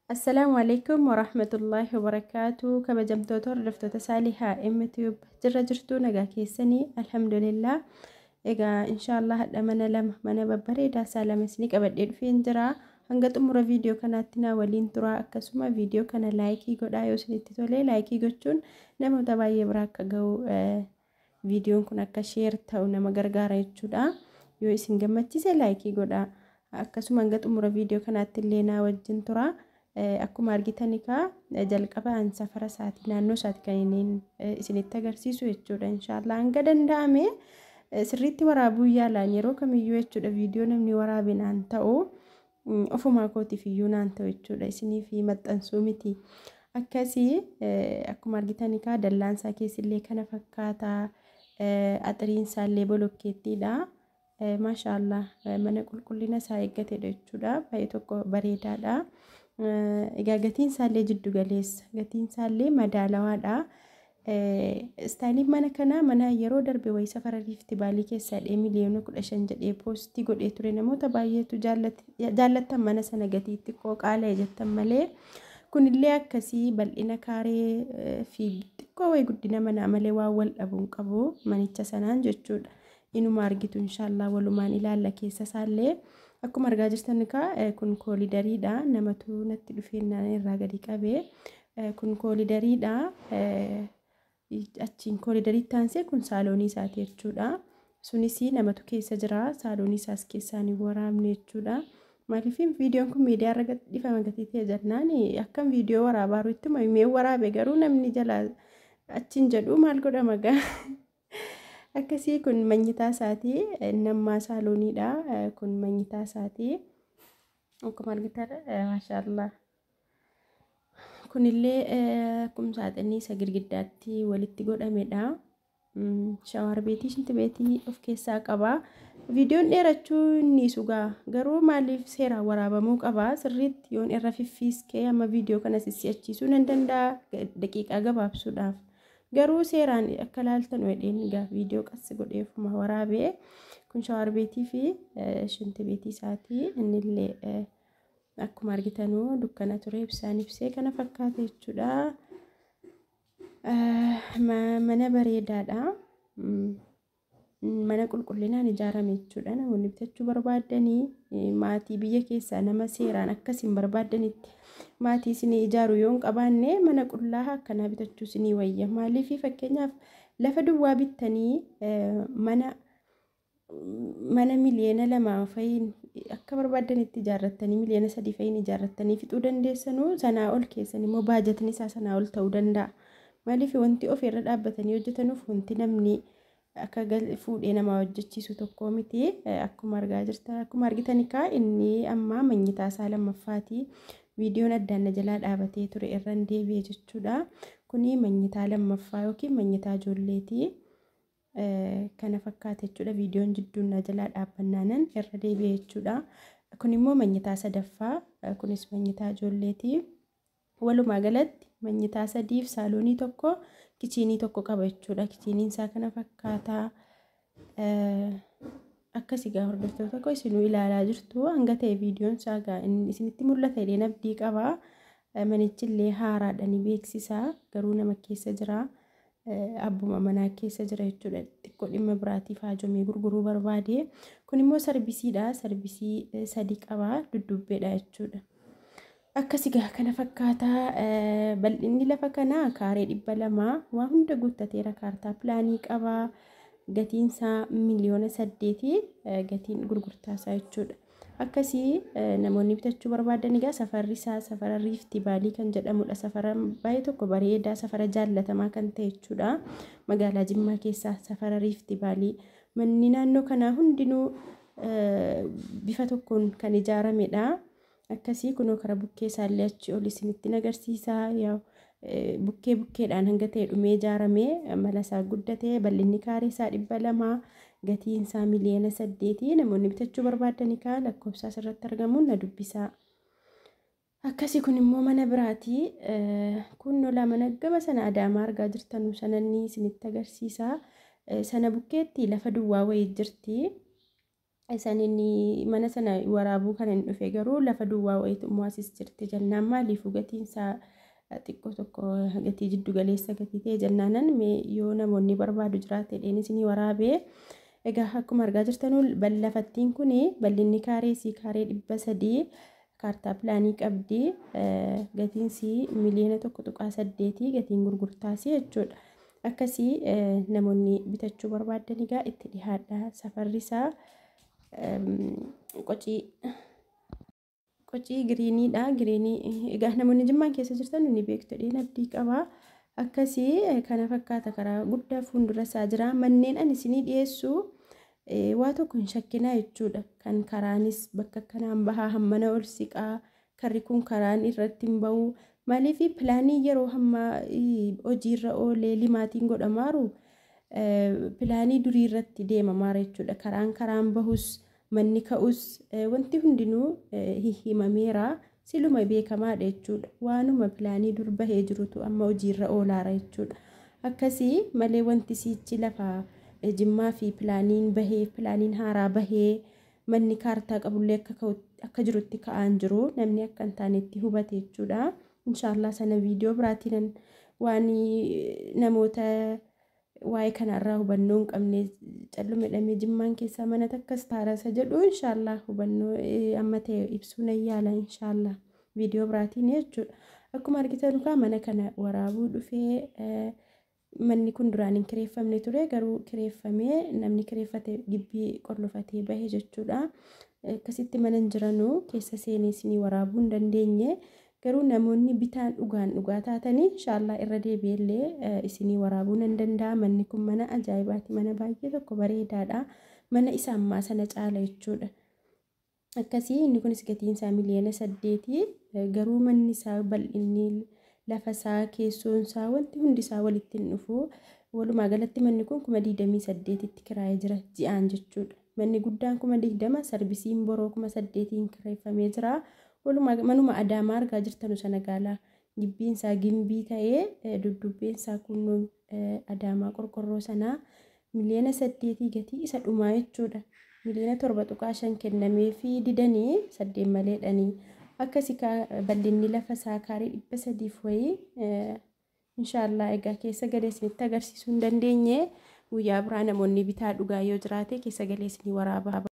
السلام عليكم ورحمة الله وبركاته. كبجمتوتور دفتوتا سالحة يوتيوب جرجرتو نجا كيسني الحمد لله. إجا إن شاء الله هذا من ببريدا سالم سنيك أبدي في إنجرا هنقط أمور فيديو كانتنا ولين ترى أكسوما فيديو كان لايكي قد أيو سنتي تولي لايكي قدشون نمو تبايي براك جو فيديو كنا كشير تاو نما غرغارة يجودا يو إسن جمتي سي لايكي قد أكسوما هنقط أمور فيديو كانتلينا وجن ترى akkuma argitanii jalqabaan safara sa'aatii naannoo sa'aatii kanneen isinitti agarsiisu jechuudha. Inshallah hanga danda'ame sirriitti waraabuu yaalaan yeroo kamiyyuu jechuudha. Viidiyoo namni waraabinaan ta'u ofuma kootiif iyyuu naan ta'u jechuudha. Isinii fi maxxansuu miti. Akkasii akkuma argitanii dallaansaa keessillee kana fakkaata. Axiriinsaa illee bolokkeettiidha. Maashaallah mana qulqullina isaa eeggatedha jechuudha. Baay'ee tokko bareedaadha. Gatiin isaallee jiddu galeessa. Gatiin isaallee madaalawaadha. Istaayiliin mana kanaa mana yeroo darbe wayii safara riifti baalii keessaa miliyoona 15 jedhee poostii godhee ture. Namoota baay'eetu jaallattan mana sana gatiitti qaala'e jettan malee kunillee akkasii bal'ina kaaree fi xiqqoo wayii guddina manaa malee waan wal dhabuun qabu manicha sanaan jechuudha. Inuma argitu inshallah walumaan ilaalla keessa isaallee. Akkuma argaa jirtan kun koolidariidha. Namatu natti dhufeenyaan irraa gadi qabee kun koolidariidha. Achiin koolidarii taansee kun saaloonii isaati jechuudha. Sunis namatu keessa jira. Saaloonii isaas keessaa ni waraabne jechuudha. Maaliif viidiyoon kun miidiyaa irra gadhiifama gatii ta'e jennaan akkam viidiyoo waraabaaru ittuma himee waraabe garuu namni jala achiin jedhu maal godhama gaa. Akkasii kun manyitaa isaatii nammaa saalooniidha. Kun manyitaa isaatii akkuma argitan maashaallah. Kunillee akkuma saaxinii isa girgiddaatti walitti godhamedha. Shaawar beetii shinti beetii of keessaa qaba. Viidiyoon dheerachuu ni sugaa garuu maaliif seeraan waraabamuu qaba. Sirriitti yoon irra fiffiiskee amma viidiyoo kana sissi'achiisuu nan danda'a daqiiqaa gabaabsuudhaaf. Garuu seeraan akka laaltan wedheen egaa viidiyoo qassi godheefuma waraabee kun shaawar beetii fi shinti beetii isaatii innillee akkuma argitanuu dukkana ture ibsaan ibsee kana fakkaata jechuudha. Mana bareedaadha. Mana qulqullinaan ijaarame jechuudha. Namoonni bitachuu barbaadanii maatii biyya keessaa nama seeraan akkasiin barbaadanitti maatii isinii ijaaru yoon qabaanne mana qullaa akkanaa bitachuu isinii wayya. Maaliif fakkeenyaaf lafa duwwaa bittanii mana miliyoona 2 fa'iin akka barbaadanitti ijaarrattanii miliyoona 3 fa'iin ijaarrattanii fixuu dandeessanuu sanaa ol keessan immoo baajatni isaa sanaa ol ta'uu danda'a. Maaliif wanti of irra dhaabbatanii hojjetanuuf wanti namni akka fuudhee nama hojjechiisu tokko miti. Akkuma argaa jirtan akkuma argitanii inni amma manyitaa isaa lammaffaati. Viidiyoon addaan na jalaa dhaabatee ture irraan deebi'ee jechuudha. Kuni manyitaa lammaffaa yookiin manyitaa ijoolleeti. Kana fakkaata jechuudha. Viidiyoon jidduun na jalaa dhaabbannaanan irra deebi'ee jechuudha. Kun immoo manyitaa sadaffaa. Kunis manyitaa ijoolleeti. Walumaa galatti manyitaa 3 fi saaloonii tokko kichiinii tokko qaba jechuudha. Kichiiniin isaa kana fakkaata. Akkasii gaa hordoftoota tokko isinuu ilaalaa jirtu hanga ta'e viidiyoon isaa gaa isinitti mul'ata jedheen abdii qaba. Manichillee haaraadha ni beeksisa garuu nama keessa jira. Abbuma manaa keessa jira jechuudha. Xiqqoo dhimma biraatiif haajomee gurguruu barbaade. Kun immoo sarbisiidha. Sarbisii 3 qaba dudduubbeedha jechuudha. Akkasii gaa kana fakkaata. Bal'inni lafa kanaa kaaree 200 waan hunda guuttateera. Kaartaa pilaanii qaba. Gatiin isaa miliyoona 8 gatiin gurgurtaa isaa jechuudha. Akkasii namoonni bitachuu barbaadan egaa safarri isaa safara riifti baalii kan jedhamudha. Safara baay'ee tokko bareedaa safara jaallatamaa kan ta'e jechuudha. Magaalaa Jimmaa keessaa safara riifti baalii manni naannoo kanaa hundinuu bifa tokkoon kan ijaaramedha. Akkasii kunoo karaa bukkee isaallee achi ol isinitti agarsiisa. Bukkeedhaan hanga ta'e dhumee ijaaramee mala isaa guddatee bal'inni kaaree isaa 200 gatiin isaa miliyoona 8 namoonni bitachuu barbaadan lakkoofsa asirratti argamuun na dubbisaa. Akkasii kun immoo mana biraati. Kun nola mana gama sana Adaamaa argaa jirtanuu sananni isinitti agarsiisa. Sana bukkeetti lafa duwwaa wayii jirti. Isaan inni mana sana waraabuu kan hin dhufe garuu lafa duwwaa wayitu mu'asis jirti jennaan maaliifuu gatiinsaa xiqqoo tokko gatii jiddu galeessa gatii ta'e jennaanan yoo namoonni barbaadu jiraate dheenis ni waraabee. Egaa akkuma argaa jirtanuu lafattiin kun bal'inni kaaree 300 kaartaa pilaanii qabdi. Gatiinsi $1.8 gatiin gurgurtaasi jechuudha. Akkasii namoonni bitachuu barbaadan egaa itti dhihaadha. Safarri isaa qocii giriiniidha. Giriinii egaa namoonni Jimmaan keessa jirtan ni beektu abdii qaba. Akkasii kana fakkaata karaa guddaa fuuldura isaa jira. Manneen ani isinii dhiyeessu waa tokko hin shakkinaa jechuudha. Kan karaanis bakka kanaan bahaa hammana ol siqaa. Karri kun karaan irratti hin bahu. Maaliif pilaanii yeroo hamma hojiirra oolee limaatiin godhamaaru pilaanii durii irratti deemamaara jechuudha. Karaan bahus manni ka'us wanti hundinuu himameera. Siluma beekamaadha jechuudha. Waanuma pilaanii dur bahee jirutu amma hojiirra oolaara jechuudha. Akkasii malee wanti siichi lafa Jimmaa fi pilaaniin bahee pilaaniin haaraa bahee manni kaartaa qabullee akka jirutti ka'aan jiru namni akka hin taanetti hubate jechuudha. Inshallah sana viidiyoo biraatiin waan namoota waa'ee kanarraa hubannoo hin qabne callume dhamee Jimmaan keessaa mana takkas taarasa jedhu inshallah hubannoo amma ta'e ibsuu nan yaala inshallah viidiyoo biraatiin jechuudha. Akkuma argitan mana kana waraabuu dhufee manni kun duraan hin kireeffamne ture garuu kireeffamee namni kireeffate gibbii qollofatee bahe jechuudha. Akkasitti mana hin jiranu keessa seenee isinii waraabuu hin dandeenye garuu namoonni bitaan dhugaa taatanii inshallah irra deebi'ellee isinii waraabuu nan danda'a. Manni kun mana ajaa'ibaati. Mana baay'ee tokko bareedaadha. Mana isaa ammaa sana caala jechuudha. Akkasii inni kunis gatiin isaa $1.8 garuu manni isaa bal'inni lafa isaa keessoon isaa wanti hundi isaa walitti hin dhufu. Walumaa galatti manni kun 28,000 tti kiraayee jira ji'aan jechuudha. Manni guddaan 20,000 sarbisiin boroo 8,000 kireeffamee jira. Walumaa manuma Adaamaa argaa jirtanu sana gaalaa gibbiin isaa gimbii ta'ee duddubbeen isaa kunnuun Adaamaa qorqorroo sanaa $1.8 gatii isa dhumaa jechuudha. $7.5 kennamee fi didanii 8 maleedhanii. Akkasii bal'inni lafa isaa kaarii 300 wayii inshallah egaa keessa galee isinitti agarsiisuu hin dandeenye guyyaa biraa namoonni bitaa dhugaa yoo jiraate keessa galee isinii waraaba.